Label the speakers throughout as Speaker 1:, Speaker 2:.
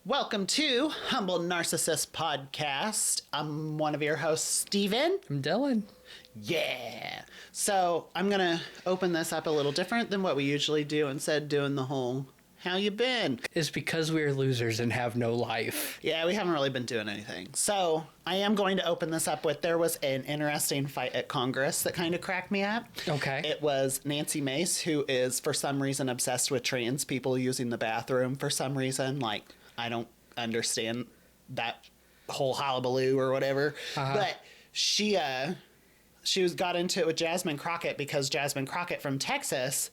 Speaker 1: Welcome to Humble Narcissist Podcast. I'm one of your hosts, Steven.
Speaker 2: I'm Dylan.
Speaker 1: Yeah. So I'm going to open this up a little different than what we usually do, instead of doing the whole, how you been?
Speaker 2: It's because we're losers and have no life.
Speaker 1: Yeah, we haven't really been doing anything. So I am going to open this up with, there was an interesting fight at Congress that kind of cracked me up.
Speaker 2: Okay.
Speaker 1: It was Nancy Mace, who is for some reason obsessed with trans people using the bathroom for some reason. Like, I don't understand that whole hullabaloo or whatever. But she got into it with Jasmine Crockett because Jasmine Crockett from Texas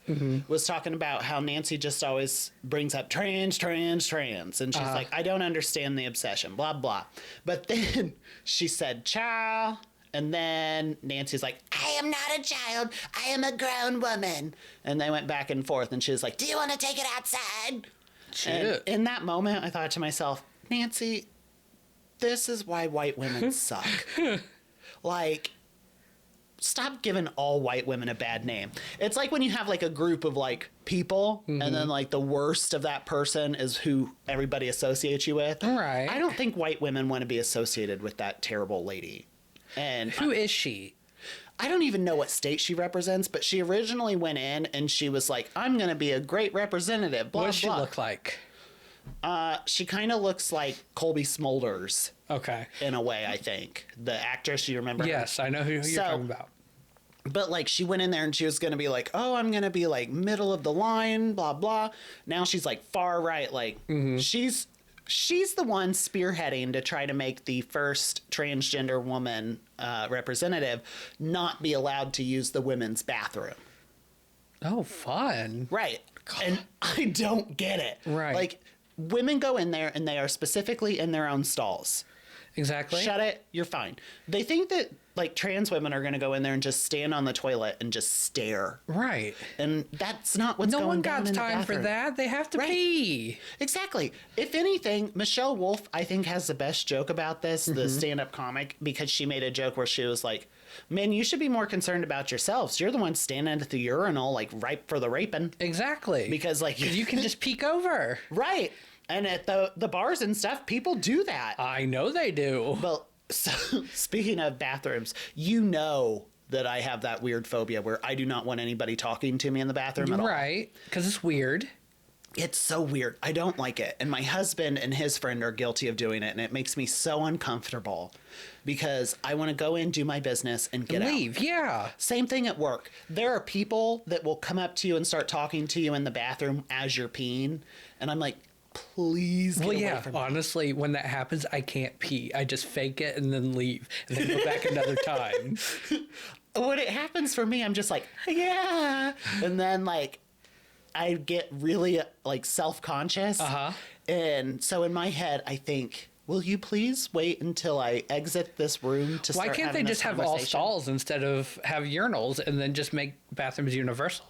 Speaker 1: was talking about how Nancy just always brings up trans. And she's like, I don't understand the obsession, blah, blah. But then she said, child. And then Nancy's like, I am not a child. I am a grown woman. And they went back and forth. And she was like, do you want to take it outside?
Speaker 2: Shit.
Speaker 1: And in that moment, I thought to myself, Nancy, this is why white women suck. Like, stop giving all white women a bad name. It's like when you have like a group of like people and then like the worst of that person is who everybody associates you with.
Speaker 2: Right.
Speaker 1: I don't think white women want to be associated with that terrible lady. And
Speaker 2: Who is she?
Speaker 1: I don't even know what state she represents, but she originally went in and she was like, I'm going to be a great representative, blah,
Speaker 2: What does she
Speaker 1: blah.
Speaker 2: look like?
Speaker 1: She kind of looks like Colby Smulders
Speaker 2: Okay.
Speaker 1: in a way, I think. The actress, you remember her?
Speaker 2: Yes, I know who you're talking about.
Speaker 1: But, like, she went in there and she was going to be like, oh, I'm going to be, like, middle of the line, blah, blah. Now she's, like, far right. Like, she's the one spearheading to try to make the first transgender woman representative not be allowed to use the women's bathroom.
Speaker 2: Oh, fun.
Speaker 1: Right. And I don't get it.
Speaker 2: Right.
Speaker 1: Like, women go in there and they are specifically in their own stalls.
Speaker 2: Exactly.
Speaker 1: Shut it. You're fine. They think that, like, trans women are going to go in there and just stand on the toilet and just stare.
Speaker 2: Right.
Speaker 1: And that's not what's
Speaker 2: No
Speaker 1: going
Speaker 2: one
Speaker 1: down
Speaker 2: got
Speaker 1: in the
Speaker 2: time for
Speaker 1: bathroom.
Speaker 2: that. They have to
Speaker 1: Right.
Speaker 2: pee.
Speaker 1: Exactly. If anything, Michelle Wolf, I think, has the best joke about this, the stand-up comic, because she made a joke where she was like, man, you should be more concerned about yourselves. You're the one standing at the urinal, like, ripe for the raping.
Speaker 2: Exactly.
Speaker 1: Because, like...
Speaker 2: you can just peek over.
Speaker 1: Right. And at the bars and stuff, people do that.
Speaker 2: I know they do.
Speaker 1: Well, so, speaking of bathrooms, you know that I have that weird phobia where I do not want anybody talking to me in the bathroom at all.
Speaker 2: Right. Because it's weird.
Speaker 1: It's so weird. I don't like it. And my husband and his friend are guilty of doing it. And it makes me so uncomfortable because I want to go in, do my business, and get
Speaker 2: Leave.
Speaker 1: out.
Speaker 2: Yeah.
Speaker 1: Same thing at work. There are people that will come up to you and start talking to you in the bathroom as you're peeing. And I'm like, please get away from me.
Speaker 2: Honestly, when that happens, I can't pee. I just fake it and then leave and then go back another time.
Speaker 1: When it happens for me, I'm just like, yeah. And then, like, I get really, like, self-conscious. And so in my head, I think, will you please wait until I exit this room to start
Speaker 2: Why can't they
Speaker 1: having
Speaker 2: just
Speaker 1: this
Speaker 2: have all
Speaker 1: conversation?
Speaker 2: stalls instead of have urinals and then just make bathrooms universal?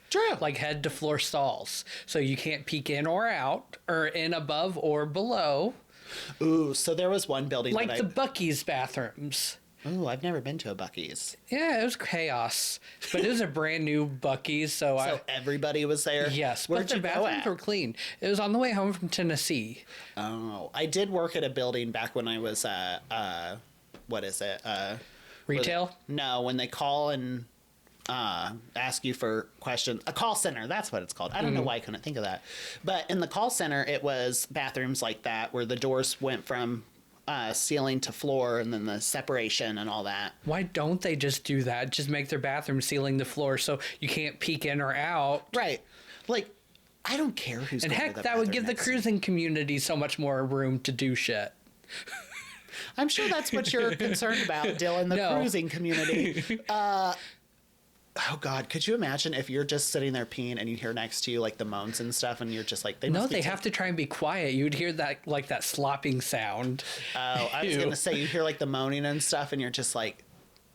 Speaker 1: True.
Speaker 2: Like head to floor stalls. So you can't peek in or out or in above or below.
Speaker 1: Ooh, so there was one building
Speaker 2: Like
Speaker 1: that
Speaker 2: the Buc-ee's bathrooms.
Speaker 1: Ooh, I've never been to a Buc-ee's.
Speaker 2: Yeah, it was chaos. But it was a brand new Buc-ee's, so
Speaker 1: Everybody was there?
Speaker 2: Yes,
Speaker 1: Where'd
Speaker 2: but the
Speaker 1: you go
Speaker 2: bathrooms
Speaker 1: at?
Speaker 2: were clean. It was on the way home from Tennessee.
Speaker 1: Oh, I did work at a building back when I was, what is it?
Speaker 2: Retail?
Speaker 1: No, when they call and ask you for questions. A call center, that's what it's called. I don't know why I couldn't think of that. But in the call center, it was bathrooms like that where the doors went from ceiling to floor and then the separation and all that.
Speaker 2: Why don't they just do that? Just make their bathroom ceiling to floor so you can't peek in or out.
Speaker 1: Right. Like, I don't care who's
Speaker 2: And
Speaker 1: going
Speaker 2: heck,
Speaker 1: to the
Speaker 2: that would
Speaker 1: bathroom
Speaker 2: give the
Speaker 1: next to me.
Speaker 2: cruising community so much more room to do shit.
Speaker 1: I'm sure that's what you're concerned about, Dylan, the
Speaker 2: No.
Speaker 1: cruising community. Oh, God, could you imagine if you're just sitting there peeing and you hear next to you, like, the moans and stuff, and you're just like,
Speaker 2: No, they have to try and be quiet. You'd hear that, like, that slopping sound.
Speaker 1: Oh, I was
Speaker 2: Ew.
Speaker 1: going to say, you hear, like, the moaning and stuff, and you're just like,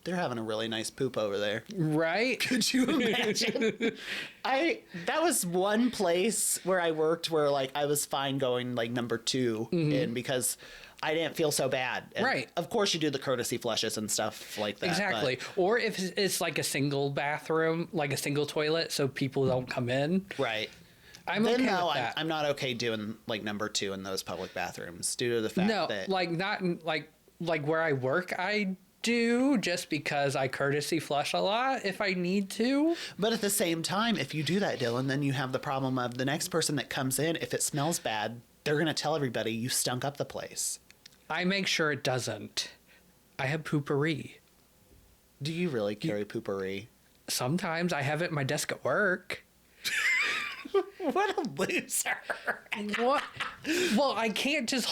Speaker 1: they're having a really nice poop over there.
Speaker 2: Right?
Speaker 1: Could you imagine? That was one place where I worked where, like, I was fine going, like, number 2 in because I didn't feel so bad. And
Speaker 2: Right.
Speaker 1: Of course, you do the courtesy flushes and stuff like that.
Speaker 2: Exactly. Or if it's like a single bathroom, like a single toilet, so people don't come in.
Speaker 1: Right.
Speaker 2: I'm
Speaker 1: then
Speaker 2: okay
Speaker 1: no,
Speaker 2: with that.
Speaker 1: I'm not okay doing like number 2 in those public bathrooms due to the fact that
Speaker 2: like not in, like where I work. I do just because I courtesy flush a lot if I need to.
Speaker 1: But at the same time, if you do that, Dylan, then you have the problem of the next person that comes in, if it smells bad, they're going to tell everybody you stunk up the place.
Speaker 2: I make sure it doesn't. I have poopery.
Speaker 1: Do you really carry poopery?
Speaker 2: Sometimes I have it at my desk at work.
Speaker 1: What a loser.
Speaker 2: What? Well, I can't just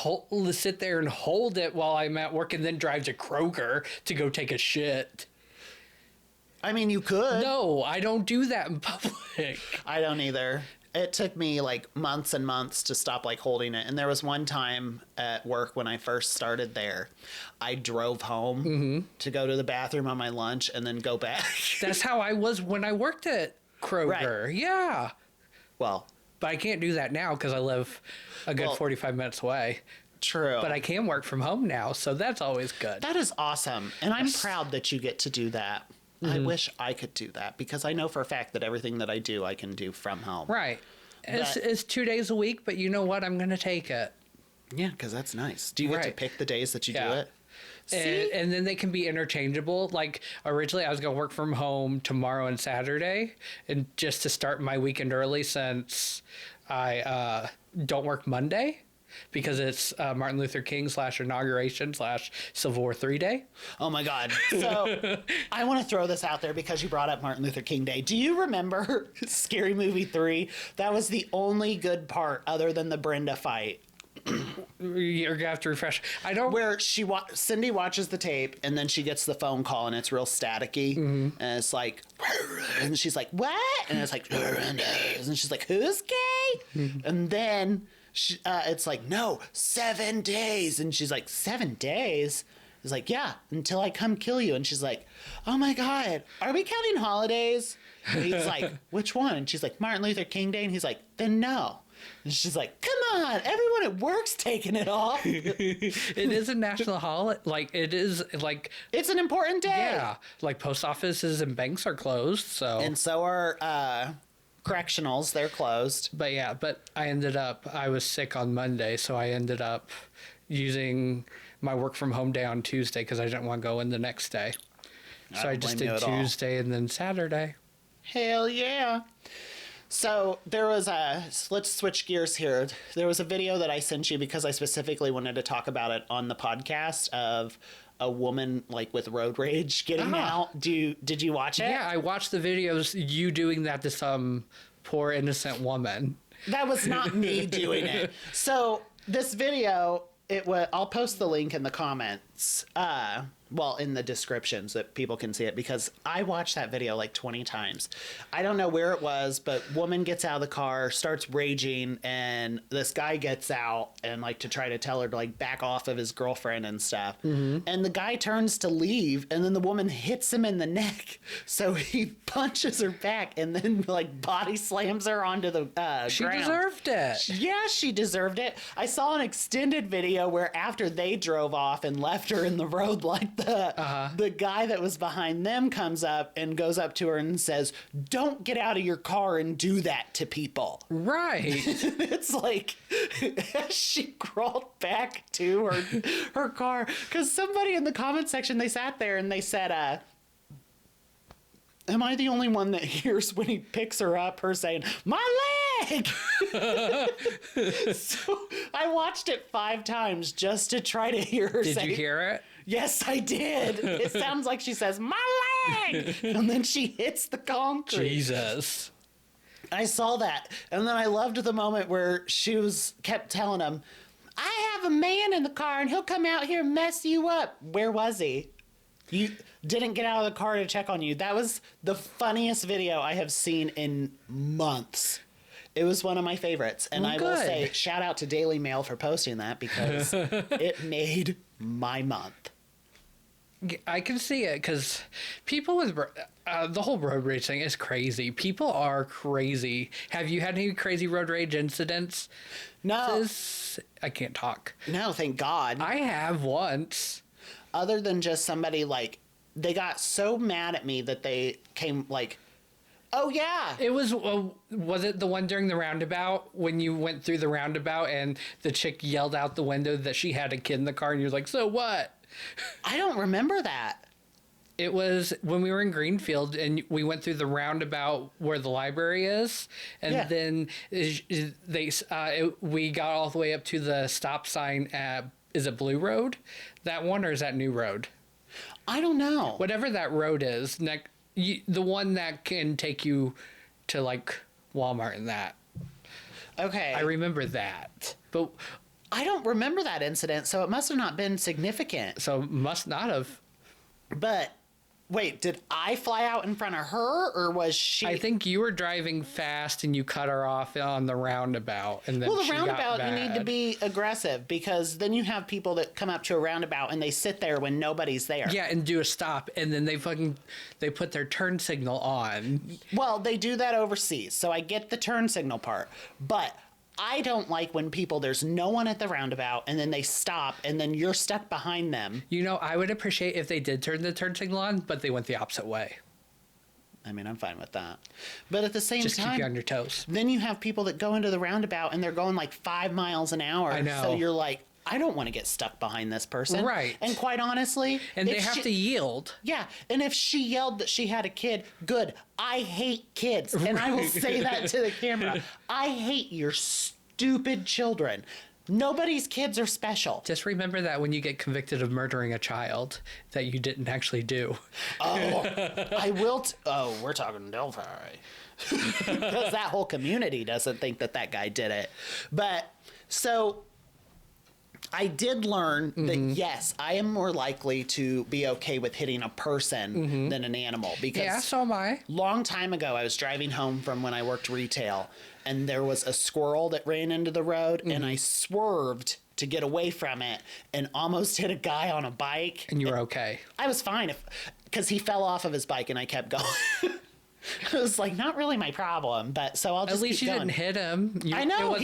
Speaker 2: sit there and hold it while I'm at work and then drive to Kroger to go take a shit.
Speaker 1: I mean, you could.
Speaker 2: No, I don't do that in public.
Speaker 1: I don't either. It took me like months and months to stop like holding it. And there was one time at work when I first started there, I drove home to go to the bathroom on my lunch and then go back.
Speaker 2: That's how I was when I worked at Kroger. Right. Yeah.
Speaker 1: Well,
Speaker 2: but I can't do that now because I live a good 45 minutes away.
Speaker 1: True.
Speaker 2: But I can work from home now, so that's always good.
Speaker 1: That is awesome. And I'm proud that you get to do that. I wish I could do that because I know for a fact that everything that I do, I can do from home.
Speaker 2: Right. It's 2 days a week, but you know what? I'm going to take it.
Speaker 1: Yeah, because that's nice. Do you get to pick the days that you do it?
Speaker 2: And then they can be interchangeable. Like originally I was going to work from home tomorrow and Saturday, and just to start my weekend early since I don't work Monday because it's Martin Luther King /inauguration /Civil War 3 day.
Speaker 1: Oh my God. So I want to throw this out there because you brought up Martin Luther King Day. Do you remember Scary Movie 3? That was the only good part other than the Brenda fight.
Speaker 2: You're gonna have to refresh. I don't.
Speaker 1: Where Cindy watches the tape and then she gets the phone call and it's real staticky and it's like, and she's like, what? And it's like, and she's like, who's gay? And then it's like, no, 7 days. And she's like, 7 days? He's like, yeah, until I come kill you. And she's like, oh my God, are we counting holidays? And he's like, which one? And she's like, Martin Luther King Day. And he's like, then no. And she's like, come on, everyone at work's taking it off.
Speaker 2: It is a national holiday. Like, it is, like...
Speaker 1: It's an important day.
Speaker 2: Yeah. Like, post offices and banks are closed, so...
Speaker 1: And so are correctionals. They're closed.
Speaker 2: But yeah, I was sick on Monday, so I ended up using my work from home day on Tuesday because I didn't want to go in the next day. So I just did Tuesday and then Saturday.
Speaker 1: Hell yeah. So there was let's switch gears here. There was a video that I sent you because I specifically wanted to talk about it on the podcast of a woman like with road rage getting out. Did you watch it?
Speaker 2: Yeah, I watched the videos you doing that to some poor innocent woman.
Speaker 1: That was not me doing it. So this video, I'll post the link in the comments. In the description so that people can see it because I watched that video like 20 times. I don't know where it was, but woman gets out of the car, starts raging, and this guy gets out and like to try to tell her to like back off of his girlfriend and stuff. And the guy turns to leave and then the woman hits him in the neck. So he punches her back and then like body slams her onto the ground.
Speaker 2: She deserved it.
Speaker 1: Yeah, she deserved it. I saw an extended video where after they drove off and left her in the road like the guy that was behind them comes up and goes up to her and says, don't get out of your car and do that to people.
Speaker 2: Right.
Speaker 1: It's like she crawled back to her car because somebody in the comment section, they sat there and they said, am I the only one that hears when he picks her up, her saying, my leg? So I watched it 5 times just to try to hear her say.
Speaker 2: Did you hear it?
Speaker 1: Yes, I did. It sounds like she says, my leg! And then she hits the concrete.
Speaker 2: Jesus.
Speaker 1: I saw that. And then I loved the moment where she kept telling him, I have a man in the car and he'll come out here and mess you up. Where was he? You didn't get out of the car to check on you. That was the funniest video I have seen in months. It was one of my favorites. And I will say, shout out to Daily Mail for posting that because it made my month.
Speaker 2: I can see it because people with the whole road rage thing is crazy. People are crazy. Have you had any crazy road rage incidents?
Speaker 1: No.
Speaker 2: I can't talk.
Speaker 1: No, thank God.
Speaker 2: I have once.
Speaker 1: Other than just somebody like, they got so mad at me that they came like, Oh, yeah.
Speaker 2: It was it the one during the roundabout when you went through the roundabout and the chick yelled out the window that she had a kid in the car and you're like, so what?
Speaker 1: I don't remember that.
Speaker 2: It was when we were in Greenfield and we went through the roundabout where the library is. And then we got all the way up to the stop sign at, is it Blue Road? That one, or is that New Road?
Speaker 1: I don't know.
Speaker 2: Whatever that road is, the one that can take you to like Walmart and that.
Speaker 1: Okay.
Speaker 2: I remember that. But
Speaker 1: I don't remember that incident, so it must have not been significant.
Speaker 2: So must not have.
Speaker 1: But wait, did I fly out in front of her, or was she?
Speaker 2: I think you were driving fast and you cut her off on the roundabout, and then
Speaker 1: well, the
Speaker 2: she
Speaker 1: roundabout,
Speaker 2: got
Speaker 1: you need to be aggressive, because then you have people that come up to a roundabout and they sit there when nobody's there.
Speaker 2: Yeah, and do a stop, and then they put their turn signal on.
Speaker 1: Well, they do that overseas, so I get the turn signal part, but I don't like when there's no one at the roundabout and then they stop and then you're stuck behind them.
Speaker 2: You know, I would appreciate if they did turn the turn signal on, but they went the opposite way.
Speaker 1: I mean, I'm fine with that. But at the same
Speaker 2: Just
Speaker 1: time,
Speaker 2: keep you on your toes.
Speaker 1: Then you have people that go into the roundabout and they're going like 5 miles an hour.
Speaker 2: I know.
Speaker 1: So you're like, I don't want to get stuck behind this person.
Speaker 2: Right.
Speaker 1: And quite honestly...
Speaker 2: And they have to yield.
Speaker 1: Yeah. And if she yelled that she had a kid, good. I hate kids. And I will say that to the camera. I hate your stupid children. Nobody's kids are special.
Speaker 2: Just remember that when you get convicted of murdering a child that you didn't actually do.
Speaker 1: Oh, I will. We're talking Delphi. Because that whole community doesn't think that guy did it. But so I did learn that, yes, I am more likely to be okay with hitting a person than an animal. Because
Speaker 2: Yeah, so am I.
Speaker 1: long time ago, I was driving home from when I worked retail, and there was a squirrel that ran into the road, and I swerved to get away from it and almost hit a guy on a bike.
Speaker 2: And you were okay.
Speaker 1: I was fine because he fell off of his bike and I kept going. It was like, not really my problem, but so I'll just
Speaker 2: At least
Speaker 1: keep
Speaker 2: you
Speaker 1: going.
Speaker 2: didn't hit him.
Speaker 1: I know.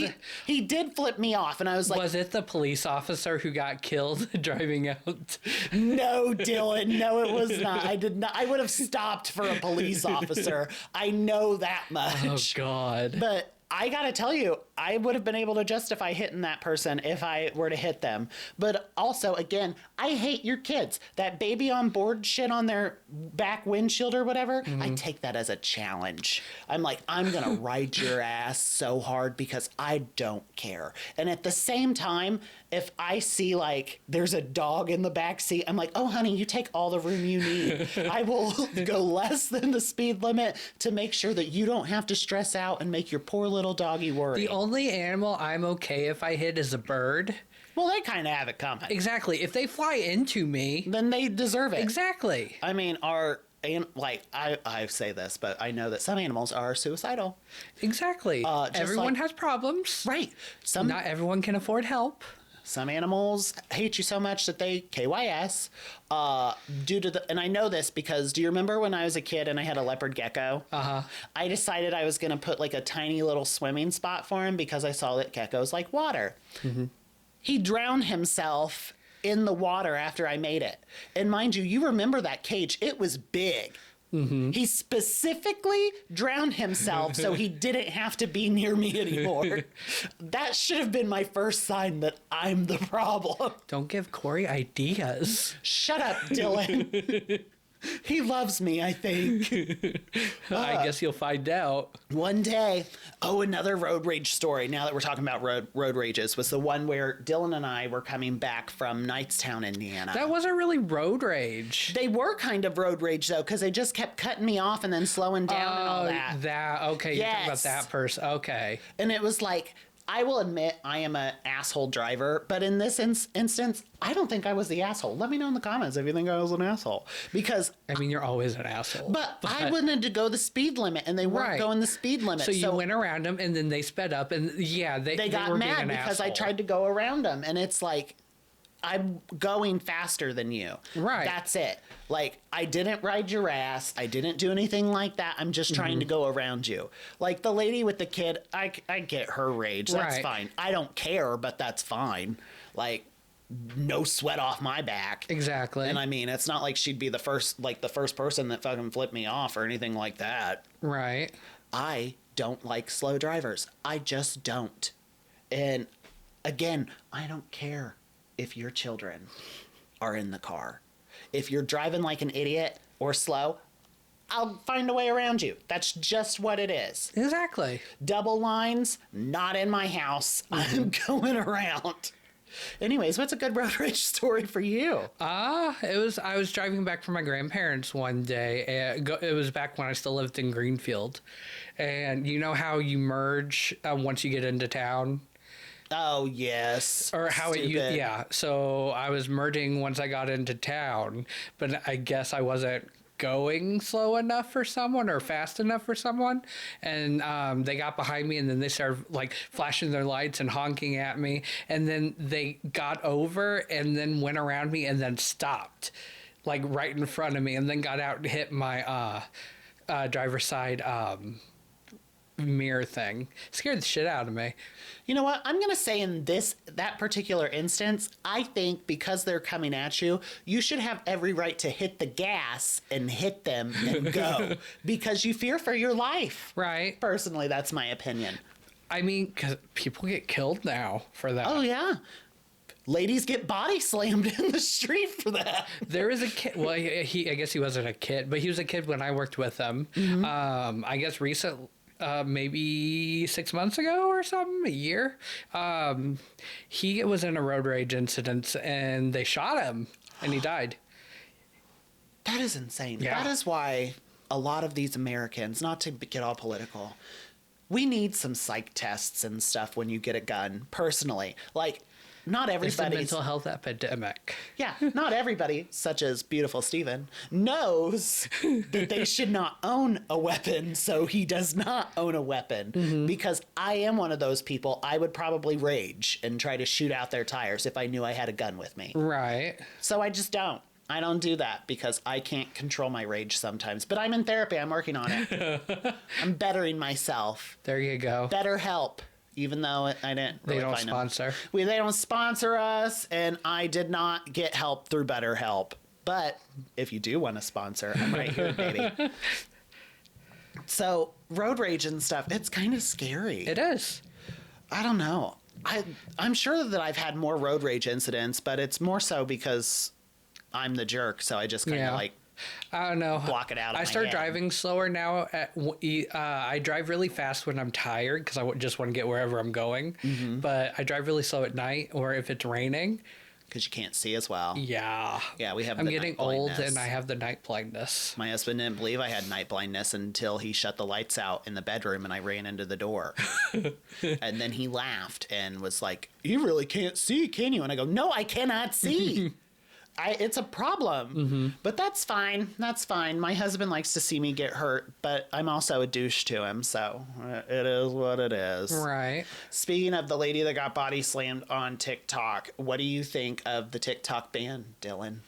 Speaker 1: He did flip me off, and I was like...
Speaker 2: Was it the police officer who got killed driving out?
Speaker 1: No, Dylan. No, it was not. I did not. I would have stopped for a police officer. I know that much.
Speaker 2: Oh, God.
Speaker 1: But I gotta tell you, I would have been able to justify hitting that person if I were to hit them. But also, again, I hate your kids. That baby on board shit on their back windshield or whatever, I take that as a challenge. I'm like, I'm gonna ride your ass so hard because I don't care. And at the same time, if I see like there's a dog in the back seat, I'm like, oh honey, you take all the room you need. I will go less than the speed limit to make sure that you don't have to stress out and make your poor little doggy worry.
Speaker 2: The only animal I'm okay if I hit is a bird.
Speaker 1: Well, they kind of have it coming.
Speaker 2: Exactly. If they fly into me,
Speaker 1: Then they deserve it.
Speaker 2: exactly.
Speaker 1: I mean, I say this, but I know that some animals are suicidal.
Speaker 2: Exactly. Everyone has problems.
Speaker 1: Right.
Speaker 2: Not everyone can afford help.
Speaker 1: Some animals hate you so much that they KYS due to and I know this because do you remember when I was a kid and I had a leopard gecko?
Speaker 2: Uh-huh.
Speaker 1: I decided I was going to put like a tiny little swimming spot for him because I saw that geckos like water. He drowned himself in the water after I made it. And mind you, you remember that cage. It was big. He specifically drowned himself so he didn't have to be near me anymore. That should have been my first sign that I'm the problem.
Speaker 2: Don't give Corey ideas.
Speaker 1: Shut up, Dylan. He loves me, I think.
Speaker 2: I guess you'll find out.
Speaker 1: One day, another road rage story, now that we're talking about road rages, was the one where Dylan and I were coming back from Knightstown, Indiana.
Speaker 2: That wasn't really road rage.
Speaker 1: They were kind of road rage, though, because they just kept cutting me off and then slowing down and all that.
Speaker 2: Okay, you're talking about
Speaker 1: Yes.
Speaker 2: that person. Okay.
Speaker 1: And it was like, I will admit I am an asshole driver, but in this instance, I don't think I was the asshole. Let me know in the comments if you think I was an asshole. Because...
Speaker 2: I mean, you're always an asshole.
Speaker 1: But I wanted to go the speed limit, and they weren't
Speaker 2: Right.
Speaker 1: going the speed limit.
Speaker 2: So you went around them, and then they sped up, and yeah, they
Speaker 1: got
Speaker 2: were being
Speaker 1: mad
Speaker 2: an
Speaker 1: because I
Speaker 2: asshole.
Speaker 1: tried to go around them, and it's like, I'm going faster than you.
Speaker 2: Right.
Speaker 1: That's it. Like, I didn't ride your ass. I didn't do anything like that. I'm just trying to go around you. Like the lady with the kid, I get her rage. That's
Speaker 2: Right.
Speaker 1: fine. I don't care, but that's fine. Like, no sweat off my back.
Speaker 2: Exactly.
Speaker 1: And I mean, it's not like she'd be the first person that fucking flipped me off or anything like that.
Speaker 2: Right.
Speaker 1: I don't like slow drivers. I just don't. And again, I don't care if your children are in the car. If you're driving like an idiot or slow, I'll find a way around you. That's just what it is.
Speaker 2: Exactly.
Speaker 1: Double lines, not in my house. I'm going around. Anyways, what's a good road rage story for you?
Speaker 2: I was driving back from my grandparents one day. It was back when I still lived in Greenfield. And you know how you merge once you get into town?
Speaker 1: Oh, yes.
Speaker 2: Or how
Speaker 1: Stupid.
Speaker 2: yeah. So I was merging once I got into town, but I guess I wasn't going slow enough for someone or fast enough for someone, and they got behind me, and then they started like flashing their lights and honking at me, and then they got over and then went around me and then stopped like right in front of me, and then got out and hit my driver's side mirror thing. Scared the shit out of me.
Speaker 1: You know what? I'm going to say in that particular instance, I think because they're coming at you, you should have every right to hit the gas and hit them and go because you fear for your life.
Speaker 2: Right.
Speaker 1: Personally, that's my opinion.
Speaker 2: I mean, because people get killed now for that.
Speaker 1: Oh, yeah. Ladies get body slammed in the street for that.
Speaker 2: There is a kid. Well, I guess he wasn't a kid, but he was a kid when I worked with him.
Speaker 1: Mm-hmm.
Speaker 2: I guess maybe 6 months ago or something, a year. He was in a road rage incident and they shot him and he died.
Speaker 1: That is insane.
Speaker 2: Yeah.
Speaker 1: That is why a lot of these Americans, not to get all political, we need some psych tests and stuff when you get a gun, personally. Like, not
Speaker 2: It's the
Speaker 1: everybody's...
Speaker 2: mental health epidemic.
Speaker 1: Yeah, not everybody, such as beautiful Steven, knows that they should not own a weapon, so he does not own a weapon.
Speaker 2: Mm-hmm.
Speaker 1: Because I am one of those people, I would probably rage and try to shoot out their tires if I knew I had a gun with me.
Speaker 2: Right.
Speaker 1: So I just don't. I don't do that because I can't control my rage sometimes. But I'm in therapy, I'm working on it. I'm bettering myself.
Speaker 2: There you go.
Speaker 1: Better help. Even though I didn't really
Speaker 2: They don't
Speaker 1: find them.
Speaker 2: sponsor.
Speaker 1: They don't sponsor us, and I did not get help through BetterHelp. But if you do want to sponsor, I'm right here, baby. So road rage and stuff, it's kind of scary.
Speaker 2: It is.
Speaker 1: I don't know. I'm sure that I've had more road rage incidents, but it's more so because I'm the jerk, so I just kind of like
Speaker 2: I don't know.
Speaker 1: block it out.
Speaker 2: I start driving slower now. I drive really fast when I'm tired because I just want to get wherever I'm going. Mm-hmm. But I drive really slow at night or if it's raining.
Speaker 1: Because you can't see as well.
Speaker 2: Yeah.
Speaker 1: Yeah, we have.
Speaker 2: I'm getting old and I have the night blindness.
Speaker 1: My husband didn't believe I had night blindness until he shut the lights out in the bedroom and I ran into the door. And then he laughed and was like, "You really can't see, can you?" And I go, "No, I cannot see." It's a problem,
Speaker 2: mm-hmm.
Speaker 1: but that's fine. That's fine. My husband likes to see me get hurt, but I'm also a douche to him, so it is what it is.
Speaker 2: Right.
Speaker 1: Speaking of the lady that got body slammed on TikTok, what do you think of the TikTok ban, Dylan?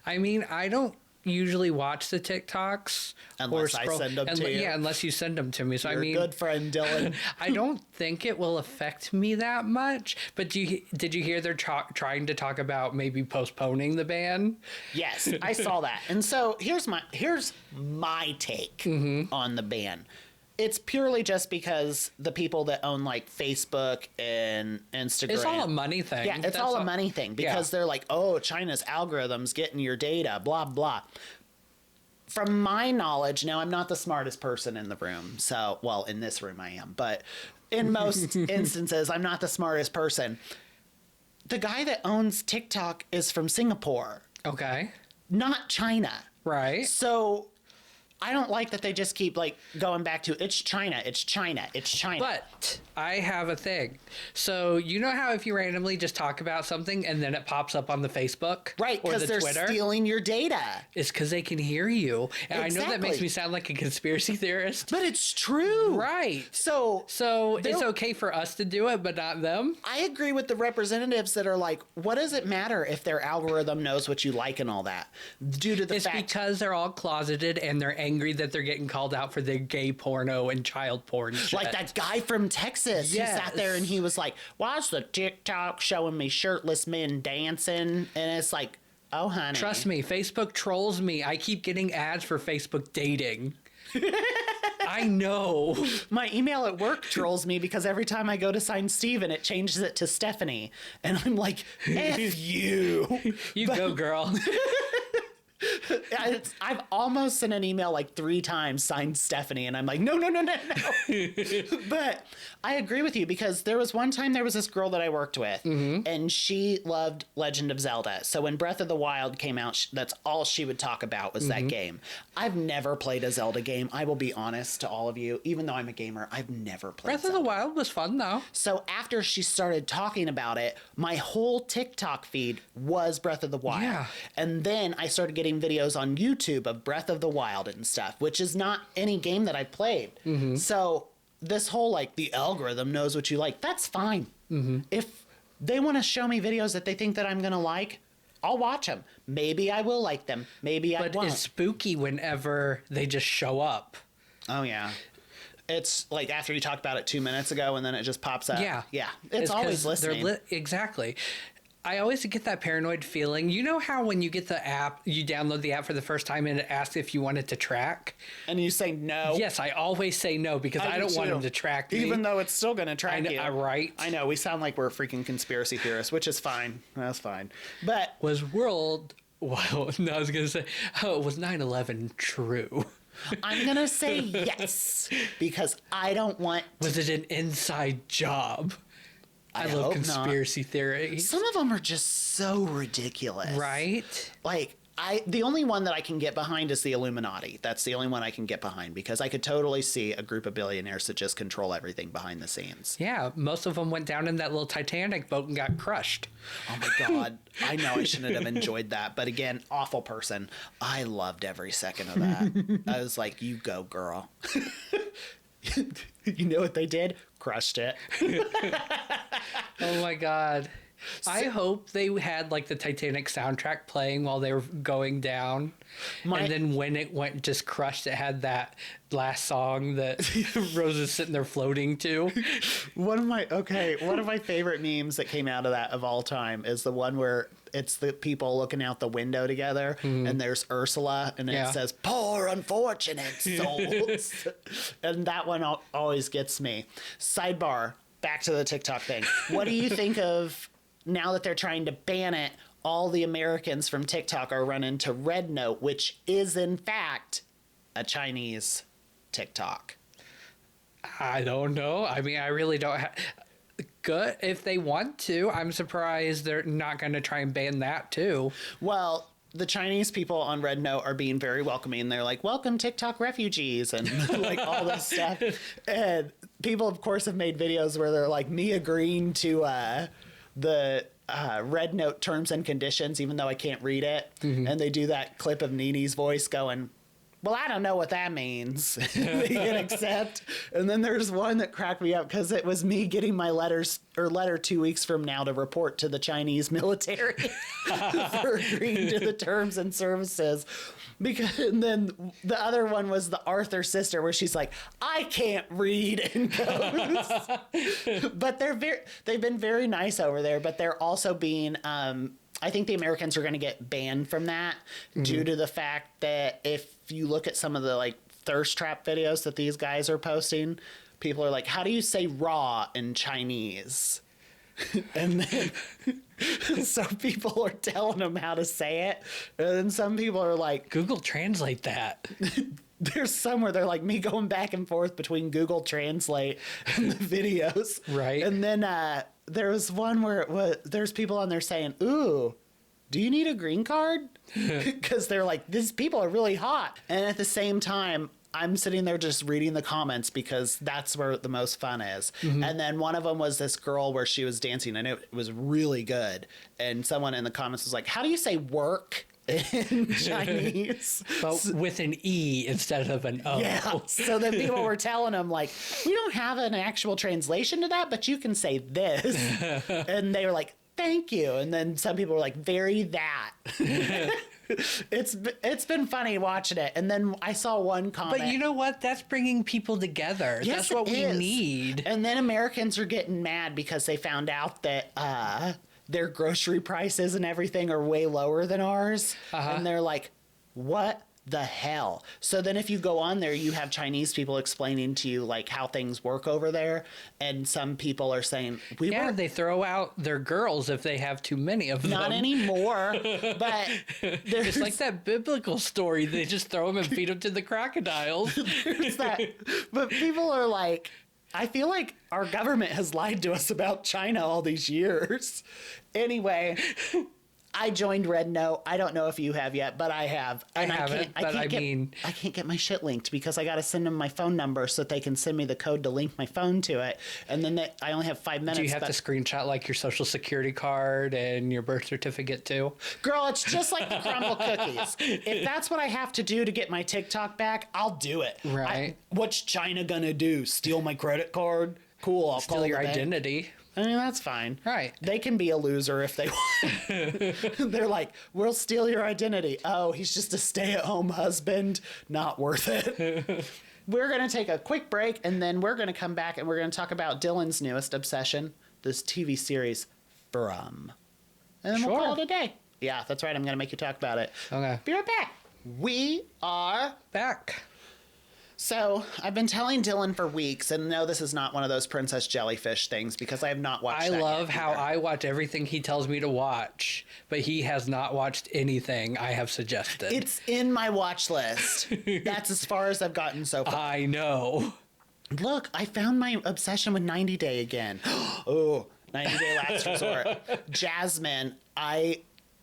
Speaker 2: I mean, I don't usually watch the TikToks
Speaker 1: unless I send them to you.
Speaker 2: Yeah, unless you send them to me. So
Speaker 1: You're
Speaker 2: I mean,
Speaker 1: a good friend, Dylan.
Speaker 2: I don't think it will affect me that much. But did you hear they're trying to talk about maybe postponing the ban?
Speaker 1: Yes, I saw that. And so here's my take
Speaker 2: mm-hmm.
Speaker 1: on the ban. It's purely just because the people that own like Facebook and Instagram.
Speaker 2: It's all a money thing.
Speaker 1: Yeah, it's all a money thing because they're like, oh, China's algorithms getting your data, blah, blah. From my knowledge, now I'm not the smartest person in the room. So, well, in this room I am, but in most instances, I'm not the smartest person. The guy that owns TikTok is from Singapore.
Speaker 2: Okay.
Speaker 1: Not China.
Speaker 2: Right.
Speaker 1: So I don't like that they just keep like going back to it's China.
Speaker 2: But I have a thing. So you know how if you randomly just talk about something and then it pops up on the Facebook,
Speaker 1: right? Because they're
Speaker 2: Twitter,
Speaker 1: stealing your data.
Speaker 2: It's because they can hear you. And
Speaker 1: exactly.
Speaker 2: I know that makes me sound like a conspiracy theorist,
Speaker 1: but it's true,
Speaker 2: right?
Speaker 1: So
Speaker 2: it's okay for us to do it, but not them.
Speaker 1: I agree with the representatives that are like, what does it matter if their algorithm knows what you like and all that? Due to the fact
Speaker 2: it's because they're all closeted and they're angry that they're getting called out for their gay porno and child porn shit.
Speaker 1: Like that guy from Texas who sat there and he was like, "Watch the TikTok showing me shirtless men dancing," and it's like, oh honey,
Speaker 2: trust me, Facebook trolls me. I keep getting ads for Facebook dating. I know.
Speaker 1: My email at work trolls me because every time I go to sign Steven, it changes it to Stephanie. And I'm like, F you.
Speaker 2: Go, girl.
Speaker 1: I've almost sent an email like 3 times signed Stephanie, and I'm like, no. But I agree with you, because there was one time there was this girl that I worked with, and she loved Legend of Zelda. So when Breath of the Wild came out, that's all she would talk about was that game. I've never played a Zelda game. I will be honest to all of you, even though I'm a gamer, I've never played
Speaker 2: Breath of the Wild was fun, though.
Speaker 1: So after she started talking about it, my whole TikTok feed was Breath of the Wild.
Speaker 2: Yeah.
Speaker 1: And then I started getting videos on YouTube of Breath of the Wild and stuff, which is not any game that I played. So this whole, like, the algorithm knows what you like. That's fine. If they want to show me videos that they think that I'm going to like, I'll watch them. Maybe I will like them. Maybe I won't.
Speaker 2: But it's spooky whenever they just show up.
Speaker 1: Oh, yeah. It's like after you talked about it 2 minutes ago and then it just pops up.
Speaker 2: Yeah.
Speaker 1: Yeah. It's always listening.
Speaker 2: Exactly. I always get that paranoid feeling. You know how when you get the app, you download the app for the first time and it asks if you want it to track?
Speaker 1: And you say no.
Speaker 2: Yes, I always say no because I don't want them to track me.
Speaker 1: Even though it's still going to track you.
Speaker 2: Right?
Speaker 1: I know. We sound like we're freaking conspiracy theorists, which is fine. That's fine. But
Speaker 2: was was 9/11 true?
Speaker 1: I'm going to say yes, because I don't want...
Speaker 2: Was it an inside job? I love conspiracy theories.
Speaker 1: Some of them are just so ridiculous.
Speaker 2: Right?
Speaker 1: Like, the only one that I can get behind is the Illuminati. That's the only one I can get behind, because I could totally see a group of billionaires that just control everything behind the scenes.
Speaker 2: Yeah, most of them went down in that little Titanic boat and got crushed.
Speaker 1: Oh my God. I know I shouldn't have enjoyed that. But again, awful person. I loved every second of that. I was like, you go, girl. You know what they did? Crushed it.
Speaker 2: Oh my God. I hope they had like the Titanic soundtrack playing while they were going down. And then when it went just crushed, it had that last song that Rose is sitting there floating to.
Speaker 1: One of my favorite memes that came out of that of all time is the one where it's the people looking out the window together, and there's Ursula, and it says, "Poor unfortunate souls." And that one always gets me. Sidebar, back to the TikTok thing. What do you think of, now that they're trying to ban it, all the Americans from TikTok are running to Red Note, which is in fact a Chinese TikTok?
Speaker 2: I don't know. I mean, I really don't good if they want to. I'm surprised they're not going to try and ban that too.
Speaker 1: Well, the Chinese people on Red Note are being very welcoming. They're like, "Welcome TikTok refugees," and like all this stuff. And people, of course, have made videos where they're like me agreeing to the Red Note terms and conditions, even though I can't read it. And they do that clip of Nini's voice going, "Well, I don't know what that means." They can accept. And then there's one that cracked me up because it was me getting my letter 2 weeks from now to report to the Chinese military for agreeing to the terms and services. And then the other one was the Arthur sister, where she's like, "I can't read," and goes. But they've been very nice over there, but they're also being, I think the Americans are going to get banned from that due to the fact that if you look at some of the like thirst trap videos that these guys are posting, people are like, "How do you say raw in Chinese?" And then some people are telling them how to say it. And then some people are like,
Speaker 2: Google Translate that.
Speaker 1: There's somewhere they're like me going back and forth between Google Translate and the videos.
Speaker 2: Right.
Speaker 1: And then there was one where there's people on there saying, "Ooh, do you need a green card?" Because they're like, these people are really hot. And at the same time, I'm sitting there just reading the comments because that's where the most fun is. And then one of them was this girl where she was dancing and it was really good. And someone in the comments was like, "How do you say work in Chinese?"
Speaker 2: But with an E instead of an O.
Speaker 1: Yeah. So then people were telling them like, "We don't have an actual translation to that, but you can say this." And they were like, "Thank you." And then some people were like, "Very that." It's been funny watching it. And then I saw one comment.
Speaker 2: But you know what? That's bringing people together.
Speaker 1: Yes,
Speaker 2: that's what
Speaker 1: it
Speaker 2: we
Speaker 1: is.
Speaker 2: need.
Speaker 1: And then Americans are getting mad because they found out that their grocery prices and everything are way lower than ours. And they're like, what the hell? So then if you go on there, you have Chinese people explaining to you like how things work over there. And some people are saying,
Speaker 2: they throw out their girls if they have too many of them.
Speaker 1: not anymore, but
Speaker 2: It's like that biblical story. They just throw them and feed them to the crocodiles.
Speaker 1: there's that. But people are like, I feel like our government has lied to us about China all these years. Anyway, I joined Red Note. I don't know if you have yet, but I have. And I can't get my shit linked because I got to send them my phone number so that they can send me the code to link my phone to it. And then I only have 5 minutes.
Speaker 2: Do you have to screenshot like your social security card and your birth certificate too?
Speaker 1: Girl, it's just like the crumble cookies. If that's what I have to do to get my TikTok back, I'll do it.
Speaker 2: Right.
Speaker 1: What's China gonna do? Steal my credit card? Cool, I'll
Speaker 2: Steal
Speaker 1: call
Speaker 2: your
Speaker 1: the bank.
Speaker 2: identity.
Speaker 1: I mean, that's fine.
Speaker 2: Right.
Speaker 1: They can be a loser if they want. They're like, we'll steal your identity. Oh, he's just a stay-at-home husband. Not worth it. We're going to take a quick break, and then we're going to come back, and we're going to talk about Dylan's newest obsession, this TV series, From. And then we'll call it a day. Yeah, that's right. I'm going to make you talk about it.
Speaker 2: Okay.
Speaker 1: Be right back. We are
Speaker 2: back.
Speaker 1: So I've been telling Dylan for weeks, and no, this is not one of those princess jellyfish things because I have not watched
Speaker 2: I
Speaker 1: that
Speaker 2: love
Speaker 1: yet
Speaker 2: how
Speaker 1: either.
Speaker 2: I watch everything he tells me to watch, but he has not watched anything I have suggested.
Speaker 1: It's in my watch list. That's as far as I've gotten so far.
Speaker 2: I know.
Speaker 1: Look, I found my obsession with 90 Day again. Oh, 90 Day Last Resort. Jasmine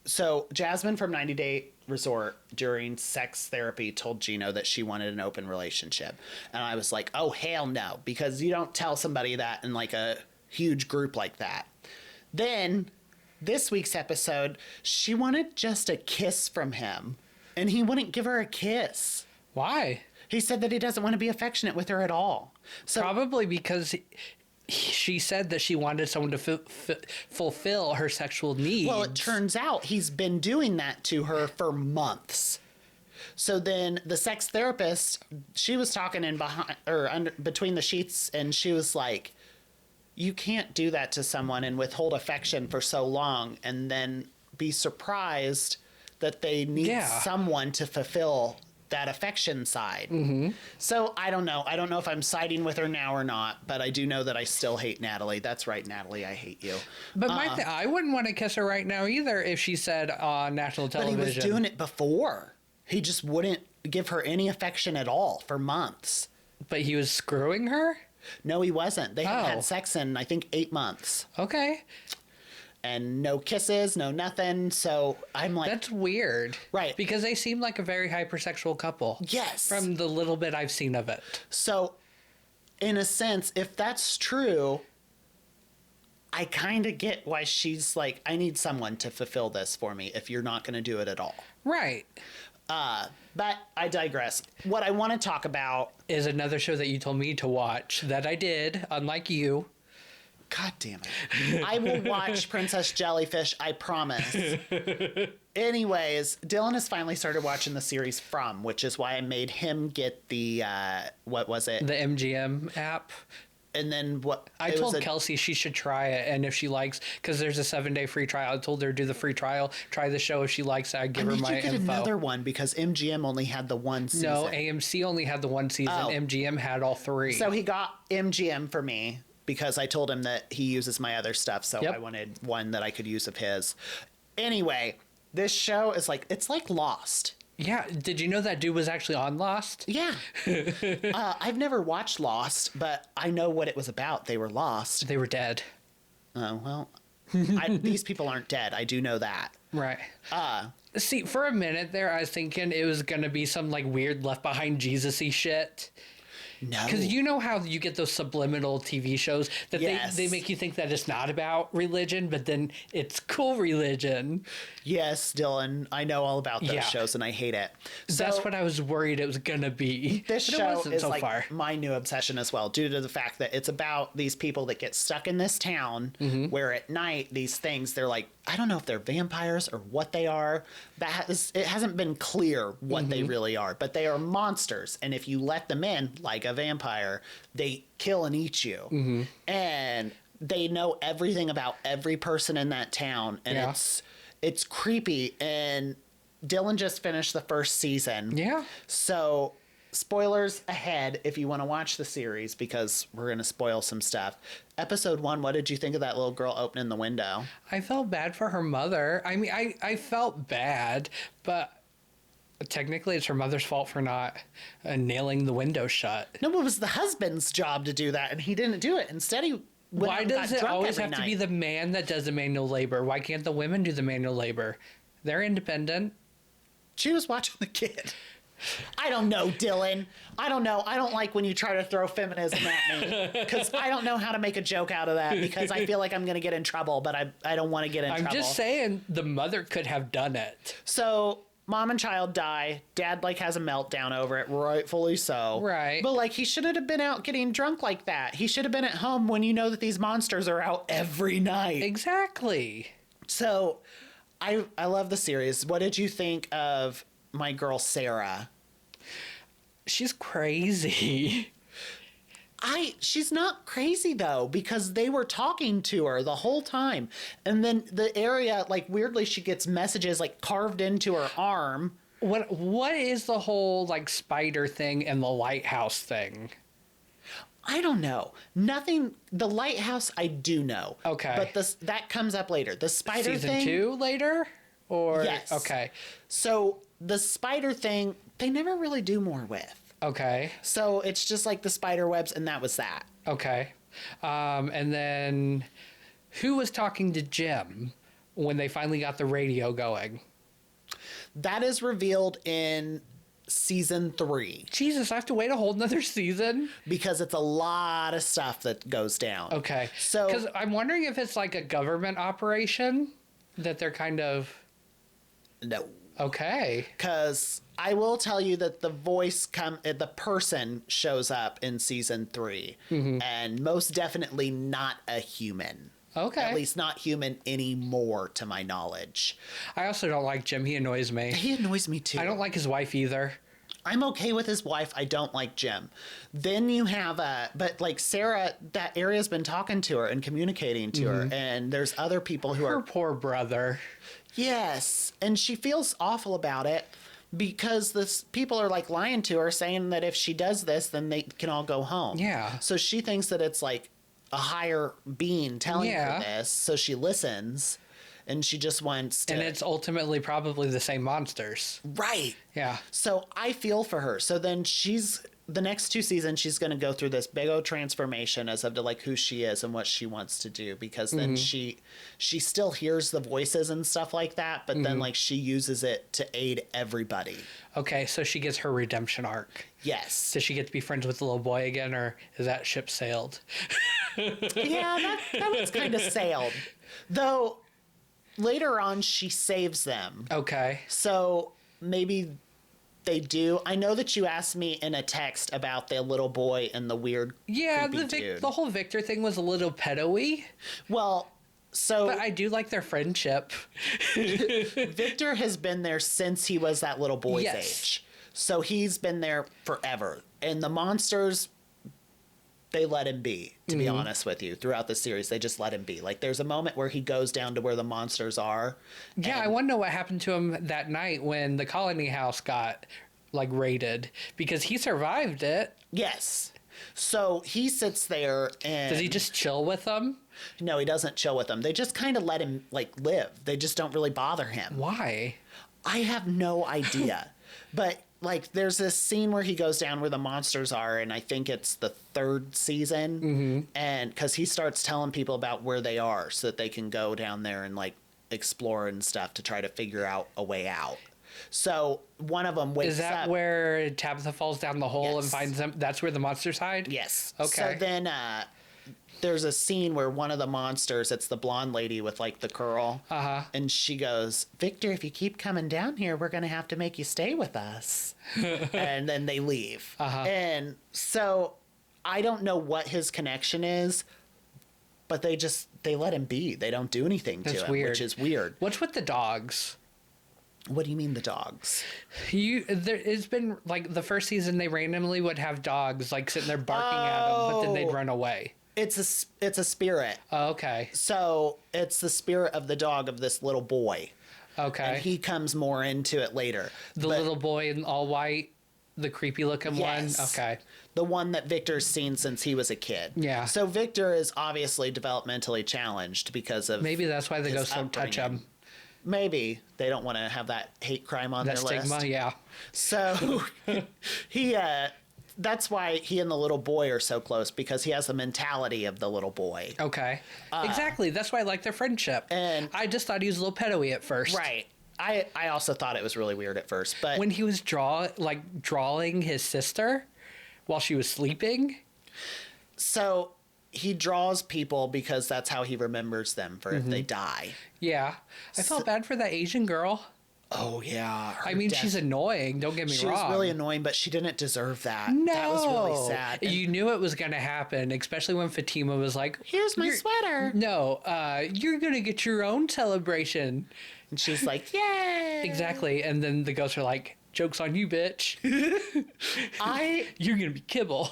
Speaker 1: from 90 Day Resort during sex therapy told Gino that she wanted an open relationship. And I was like, oh, hell no, because you don't tell somebody that in like a huge group like that. Then this week's episode, she wanted just a kiss from him and he wouldn't give her a kiss.
Speaker 2: Why?
Speaker 1: He said that he doesn't want to be affectionate with her at all. So
Speaker 2: Probably because she said that she wanted someone to fulfill her sexual needs.
Speaker 1: Well, it turns out he's been doing that to her for months. So then the sex therapist, she was talking between the sheets, and she was like, you can't do that to someone and withhold affection for so long and then be surprised that they need someone to fulfill that affection side. Mm-hmm. So I don't know. I don't know if I'm siding with her now or not, but I do know that I still hate Natalie. That's right, Natalie. I hate you.
Speaker 2: But I wouldn't want to kiss her right now either if she said on national television.
Speaker 1: But he was doing it before. He just wouldn't give her any affection at all for months.
Speaker 2: But he was screwing her?
Speaker 1: No, he wasn't. They haven't had sex in, I think, 8 months.
Speaker 2: Okay.
Speaker 1: And no kisses, no nothing. So I'm like...
Speaker 2: That's weird.
Speaker 1: Right.
Speaker 2: Because they seem like a very hypersexual couple.
Speaker 1: Yes.
Speaker 2: From the little bit I've seen of it.
Speaker 1: So, in a sense, if that's true, I kind of get why she's like, I need someone to fulfill this for me if you're not going to do it at all.
Speaker 2: Right.
Speaker 1: But I digress. What I want to talk about...
Speaker 2: is another show that you told me to watch that I did, unlike you.
Speaker 1: God damn it. I will watch Princess Jellyfish, I promise. Anyways, Dylan has finally started watching the series From, which is why I made him get the, what was it?
Speaker 2: The MGM app.
Speaker 1: And then what?
Speaker 2: I told Kelsey she should try it, and if she likes, because there's a 7-day free trial. I told her to do the free trial, try the show. If she likes it, I'd give her my info.
Speaker 1: I need to get another one because MGM only had the one season.
Speaker 2: No, AMC only had the one season.
Speaker 1: Oh.
Speaker 2: MGM had all 3.
Speaker 1: So he got MGM for me because I told him that he uses my other stuff, so I wanted one that I could use of his. Anyway, this show is like, it's like Lost.
Speaker 2: Yeah, did you know that dude was actually on Lost?
Speaker 1: Yeah. I've never watched Lost, but I know what it was about. They were lost.
Speaker 2: They were dead.
Speaker 1: Oh, well, these people aren't dead. I do know that.
Speaker 2: Right. See, for a minute there, I was thinking it was going to be some like weird Left Behind Jesus-y shit.
Speaker 1: No.
Speaker 2: Because you know how you get those subliminal TV shows that
Speaker 1: Yes.
Speaker 2: they make you think that it's not about religion, but then it's cool religion.
Speaker 1: Yes, Dylan, I know all about those
Speaker 2: Yeah.
Speaker 1: shows and I hate it.
Speaker 2: That's what I was worried it was gonna be.
Speaker 1: This
Speaker 2: but it
Speaker 1: show
Speaker 2: wasn't
Speaker 1: is
Speaker 2: so
Speaker 1: like
Speaker 2: far.
Speaker 1: my new obsession as well, due to the fact that it's about these people that get stuck in this town where at night these things, they're like, I don't know if they're vampires or what they are. It hasn't been clear what they really are, but they are monsters. And if you let them in, like a vampire, they kill and eat you. And they know everything about every person in that town. And
Speaker 2: Yeah.
Speaker 1: it's creepy. And Dylan just finished the first season.
Speaker 2: Yeah.
Speaker 1: So, spoilers ahead if you want to watch the series, because we're going to spoil some stuff. Episode 1, what did you think of that little girl opening the window?
Speaker 2: I felt bad for her mother. I mean, I felt bad, but technically it's her mother's fault for not nailing the window shut.
Speaker 1: No, it was the husband's job to do that, and he didn't do it. Instead, he went
Speaker 2: Why
Speaker 1: out and
Speaker 2: does
Speaker 1: got
Speaker 2: it
Speaker 1: drunk
Speaker 2: always
Speaker 1: every
Speaker 2: have to be
Speaker 1: night.
Speaker 2: the man that does the manual labor? Why can't the women do the manual labor? They're independent.
Speaker 1: She was watching the kid. I don't know, Dylan. I don't know. I don't like when you try to throw feminism at me, because I don't know how to make a joke out of that, because I feel like I'm going to get in trouble, but I don't want to get in
Speaker 2: I'm
Speaker 1: trouble.
Speaker 2: just saying the mother could have done it.
Speaker 1: So mom and child die. Dad like has a meltdown over it, rightfully so.
Speaker 2: Right.
Speaker 1: But like, he shouldn't have been out getting drunk like that. He should have been at home when you know that these monsters are out every night.
Speaker 2: Exactly.
Speaker 1: So I love the series. What did you think of my girl Sarah?
Speaker 2: She's crazy.
Speaker 1: She's not crazy though, because they were talking to her the whole time. And then the area, like, weirdly, she gets messages like carved into her arm.
Speaker 2: What is the whole like spider thing and the lighthouse thing?
Speaker 1: I don't know. Nothing. The lighthouse, I do know.
Speaker 2: Okay.
Speaker 1: But that comes up later. The spider
Speaker 2: Season
Speaker 1: thing.
Speaker 2: 2 later? Or
Speaker 1: Yes.
Speaker 2: Okay.
Speaker 1: So the spider thing, they never really do more with.
Speaker 2: Okay.
Speaker 1: So it's just like the spider webs, and that was that.
Speaker 2: Okay. And then who was talking to Jim when they finally got the radio going?
Speaker 1: That is revealed in season 3,
Speaker 2: Jesus, I have to wait a whole nother season?
Speaker 1: because it's a lot of stuff that goes down.
Speaker 2: Okay.
Speaker 1: So
Speaker 2: Because I'm wondering if it's like a government operation that they're kind of...
Speaker 1: no,
Speaker 2: Okay.
Speaker 1: because I will tell you that the person shows up in season 3, and most definitely not a human.
Speaker 2: Okay.
Speaker 1: At least not human anymore, to my knowledge.
Speaker 2: I also don't like Jim. He annoys me.
Speaker 1: He annoys me too.
Speaker 2: I don't like his wife either.
Speaker 1: I'm okay with his wife. I don't like Jim. Then you have but like Sarah, that area's been talking to her and communicating to her, and there's other people who
Speaker 2: Her
Speaker 1: are,
Speaker 2: poor brother.
Speaker 1: yes, and she feels awful about it, because people are like lying to her, saying that if she does this, then they can all go home.
Speaker 2: Yeah.
Speaker 1: So she thinks that it's like a higher being telling
Speaker 2: Yeah.
Speaker 1: her this, so she listens, and she just wants to.
Speaker 2: And it's ultimately probably the same monsters.
Speaker 1: right.
Speaker 2: Yeah.
Speaker 1: So I feel for her. So then the next 2 seasons, she's going to go through this big old transformation as of to like who she is and what she wants to do, because then she still hears the voices and stuff like that, but then like she uses it to aid everybody.
Speaker 2: Okay, so she gets her redemption arc.
Speaker 1: Yes.
Speaker 2: Does she get to be friends with the little boy again, or is that ship sailed?
Speaker 1: Yeah, that one's kind of sailed. Though later on she saves them.
Speaker 2: Okay.
Speaker 1: So maybe they do. I know that you asked me in a text about the little boy and the weird
Speaker 2: Yeah,
Speaker 1: creepy dude.
Speaker 2: the whole Victor thing was a little pedo-y,
Speaker 1: Well, so
Speaker 2: but I do like their friendship.
Speaker 1: Victor has been there since he was that little boy's
Speaker 2: Yes.
Speaker 1: age. So he's been there forever. And the monsters, they let him be, to be honest with you. Throughout the series, they just let him be. Like, there's a moment where he goes down to where the monsters are.
Speaker 2: Yeah, I want to know what happened to him that night when the colony house got, like, raided. Because he survived it.
Speaker 1: Yes. So he sits there and...
Speaker 2: Does he just chill with them?
Speaker 1: No, he doesn't chill with them. They just kind of let him, like, live. They just don't really bother him.
Speaker 2: Why?
Speaker 1: I have no idea. But, like, there's this scene where he goes down where the monsters are, and I think it's the 3rd season. And because he starts telling people about where they are so that they can go down there and, like, explore and stuff to try to figure out a way out. So one of them wakes up.
Speaker 2: Is that where Tabitha falls down the hole and finds them? That's where the monsters hide?
Speaker 1: Yes.
Speaker 2: Okay.
Speaker 1: So then there's a scene where one of the monsters, it's the blonde lady with like the curl.
Speaker 2: Uh-huh.
Speaker 1: And she goes, Victor, if you keep coming down here, we're going to have to make you stay with us. And then they leave.
Speaker 2: Uh-huh.
Speaker 1: And so I don't know what his connection is, but they let him be. They don't do anything to him,
Speaker 2: weird.
Speaker 1: which is weird.
Speaker 2: What's with the dogs?
Speaker 1: What do you mean the dogs?
Speaker 2: It's been like the first season they randomly would have dogs like sitting there barking at them, but then they'd run away.
Speaker 1: It's a spirit.
Speaker 2: Oh, okay.
Speaker 1: So it's the spirit of the dog of this little boy.
Speaker 2: Okay.
Speaker 1: And he comes more into it later.
Speaker 2: The little boy in all white, the creepy looking one. Okay.
Speaker 1: The one that Victor's seen since he was a kid.
Speaker 2: Yeah.
Speaker 1: So Victor is obviously developmentally challenged because of
Speaker 2: maybe that's why the ghosts don't touch him.
Speaker 1: Maybe they don't want to have that hate crime on
Speaker 2: That
Speaker 1: their
Speaker 2: stigma,
Speaker 1: list.
Speaker 2: yeah.
Speaker 1: So that's why he and the little boy are so close, because he has the mentality of the little boy.
Speaker 2: Okay. Exactly. That's why I like their friendship.
Speaker 1: And
Speaker 2: I just thought he was a little pedo-y at first.
Speaker 1: Right. I also thought it was really weird at first, but
Speaker 2: When he was drawing his sister while she was sleeping.
Speaker 1: so he draws people because that's how he remembers them for if they die.
Speaker 2: Yeah. I felt bad for that Asian girl.
Speaker 1: Oh yeah.
Speaker 2: I mean, she's annoying. Don't get me
Speaker 1: She
Speaker 2: wrong.
Speaker 1: was really annoying, but she didn't deserve that.
Speaker 2: No.
Speaker 1: That was really sad. And
Speaker 2: You knew it was going to happen, especially when Fatima was like,
Speaker 1: here's my sweater.
Speaker 2: No, you're going to get your own celebration.
Speaker 1: And she's like, yay.
Speaker 2: Exactly. And then the ghosts are like, joke's on you, bitch. You're going to be kibble.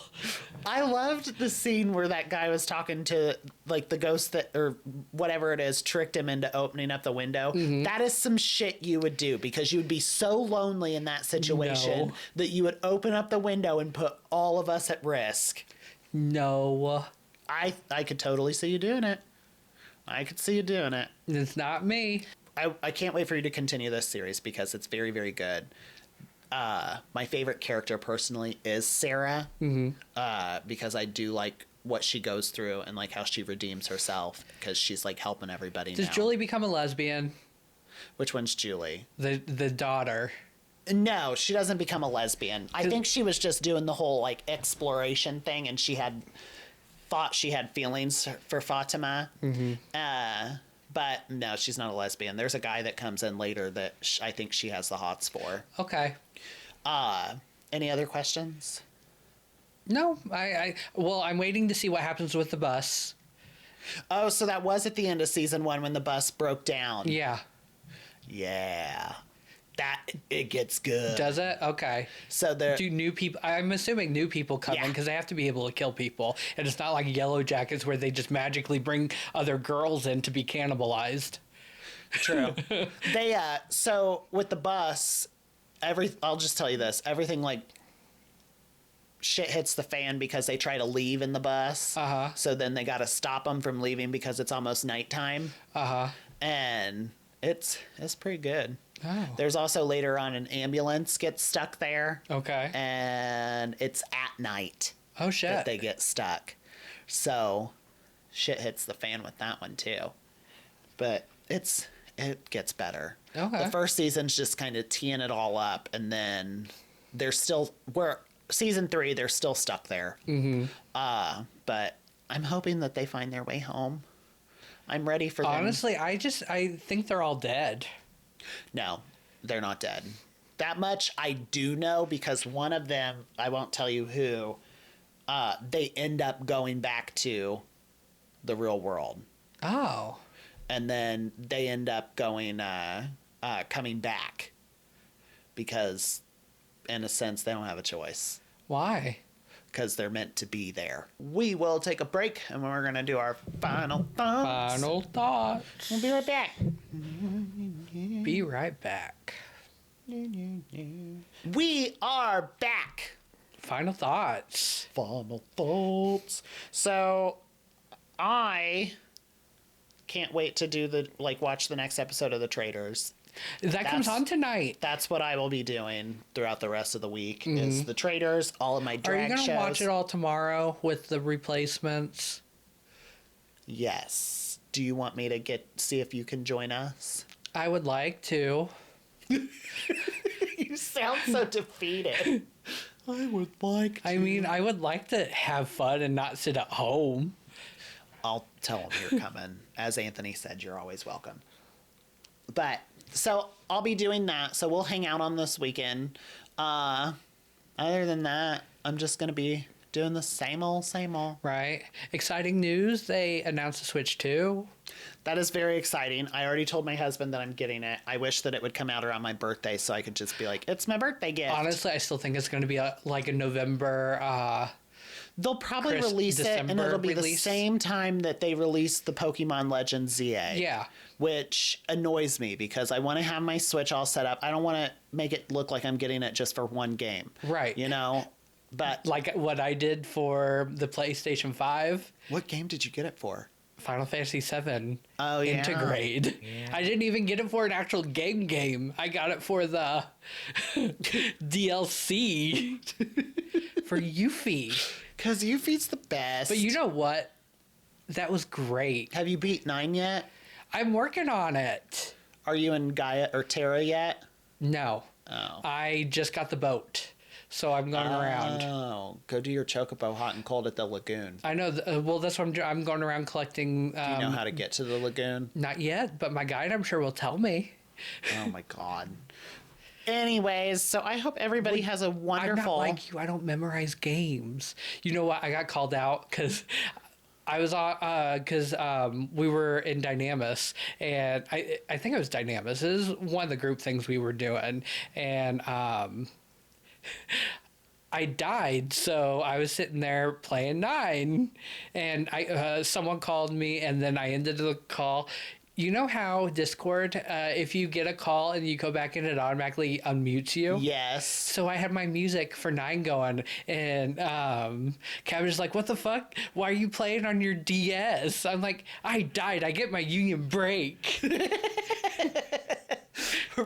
Speaker 1: I loved the scene where that guy was talking to like the ghost that, or whatever it is, tricked him into opening up the window. That is some shit you would do, because you would be so lonely in that situation that you would open up the window and put all of us at risk.
Speaker 2: No.
Speaker 1: I could totally see you doing it. I could see you doing it.
Speaker 2: It's not me.
Speaker 1: I can't wait for you to continue this series because it's very, very good. My favorite character personally is Sarah, because I do like what she goes through and like how she redeems herself, because she's like helping everybody.
Speaker 2: Does
Speaker 1: now.
Speaker 2: Julie become a lesbian?
Speaker 1: Which one's Julie?
Speaker 2: The daughter.
Speaker 1: No, she doesn't become a lesbian. I think she was just doing the whole like exploration thing, and she thought she had feelings for Fatima. But no, she's not a lesbian. There's a guy that comes in later that I think she has the hots for.
Speaker 2: Okay.
Speaker 1: Any other questions?
Speaker 2: No, I'm waiting to see what happens with the bus.
Speaker 1: Oh, so that was at the end of season 1 when the bus broke down.
Speaker 2: Yeah.
Speaker 1: Yeah. It gets good.
Speaker 2: Does it? Okay.
Speaker 1: So there.
Speaker 2: Do new people? I'm assuming new people come in because they have to be able to kill people, and it's not like Yellow Jackets where they just magically bring other girls in to be cannibalized.
Speaker 1: True. They so with the bus, I'll just tell you this: everything like shit hits the fan because they try to leave in the bus. So then they got to stop them from leaving because it's almost nighttime. And it's pretty good.
Speaker 2: Oh.
Speaker 1: There's also later on an ambulance gets stuck there.
Speaker 2: Okay.
Speaker 1: And it's at night.
Speaker 2: Oh shit.
Speaker 1: That they get stuck. So shit hits the fan with that one too. But it gets better.
Speaker 2: Okay.
Speaker 1: The first season's just kind of teeing it all up, and then season 3 they're still stuck there. But I'm hoping that they find their way home. I'm ready for them.
Speaker 2: Honestly, I think they're all dead.
Speaker 1: No, they're not dead. That much I do know, because one of them, I won't tell you who, they end up going back to the real world.
Speaker 2: Oh.
Speaker 1: And then they end up coming back, because in a sense they don't have a choice.
Speaker 2: Why?
Speaker 1: Because they're meant to be there. We will take a break, and we're going to do our final thoughts.
Speaker 2: Final thoughts.
Speaker 1: We'll be right back.
Speaker 2: Be right back.
Speaker 1: We are back.
Speaker 2: Final thoughts.
Speaker 1: Final thoughts. So, I can't wait to watch the next episode of The Traitors.
Speaker 2: That comes on tonight.
Speaker 1: That's what I will be doing throughout the rest of the week. Is The Traitors, all of my drag shows.
Speaker 2: Are you going to watch it all tomorrow with the replacements?
Speaker 1: Yes. Do you want me to see if you can join us?
Speaker 2: I would like to.
Speaker 1: You sound so defeated. I would like to.
Speaker 2: I mean, I would like to have fun and not sit at home.
Speaker 1: I'll tell them you're coming. As Anthony said, you're always welcome. But, so I'll be doing that. So we'll hang out on this weekend. Other than that, I'm just going to be doing the same old, same old.
Speaker 2: Right. Exciting news. They announced the Switch 2.
Speaker 1: That is very exciting. I already told my husband that I'm getting it. I wish that it would come out around my birthday so I could just be like, it's my birthday gift.
Speaker 2: Honestly, I still think it's going to be like a November.
Speaker 1: They'll probably release it, and it'll be the same time that they released the Pokemon Legends ZA.
Speaker 2: Yeah.
Speaker 1: Which annoys me because I want to have my Switch all set up. I don't want to make it look like I'm getting it just for one game.
Speaker 2: Right.
Speaker 1: You know? But
Speaker 2: like what I did for the PlayStation 5.
Speaker 1: What game did you get it for?
Speaker 2: Final Fantasy VII.
Speaker 1: Oh, yeah.
Speaker 2: Intergrade. Yeah. I didn't even get it for an actual game. I got it for the DLC for Yuffie.
Speaker 1: Because Yuffie's the best.
Speaker 2: But you know what? That was great.
Speaker 1: Have you beat 9 yet?
Speaker 2: I'm working on it.
Speaker 1: Are you in Gaia or Terra yet?
Speaker 2: No.
Speaker 1: Oh.
Speaker 2: I just got the boat. So I'm going around.
Speaker 1: Oh, go do your chocobo hot and cold at the lagoon.
Speaker 2: I know. Well, that's what I'm going around collecting.
Speaker 1: Do you know how to get to the lagoon?
Speaker 2: Not yet, but my guide, I'm sure, will tell me.
Speaker 1: Oh, my God. Anyways, so I hope everybody has a wonderful...
Speaker 2: I'm not like you. I don't memorize games. You know what? I got called out because... I was because we were in Dynamis, and I think it was Dynamis. This is one of the group things we were doing, and I died, so I was sitting there playing 9, and someone called me, and then I ended the call. You know how Discord, if you get a call and you go back in, it automatically unmutes you?
Speaker 1: Yes.
Speaker 2: So I had my music for 9 going, and Cabbage's like, what the fuck? Why are you playing on your DS? I'm like, I died. I get my union break.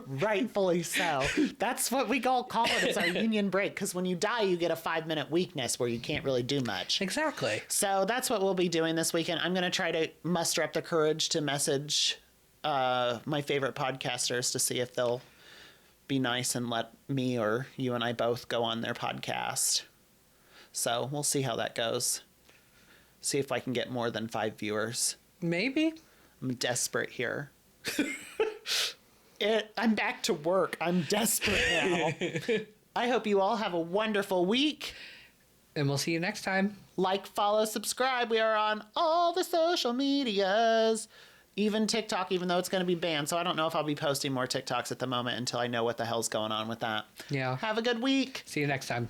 Speaker 1: Rightfully so. That's what we call it. It's our union break. Because when you die, you get a 5-minute weakness where you can't really do much.
Speaker 2: Exactly.
Speaker 1: So that's what we'll be doing this weekend. I'm going to try to muster up the courage to message my favorite podcasters to see if they'll be nice and let me or you and I both go on their podcast. So we'll see how that goes. See if I can get more than 5 viewers.
Speaker 2: Maybe.
Speaker 1: I'm desperate here. I'm back to work. I'm desperate now. I hope you all have a wonderful week.
Speaker 2: And we'll see you next time.
Speaker 1: Like, follow, subscribe. We are on all the social medias. Even TikTok, even though it's going to be banned. So I don't know if I'll be posting more TikToks at the moment until I know what the hell's going on with that.
Speaker 2: Yeah.
Speaker 1: Have a good week.
Speaker 2: See you next time.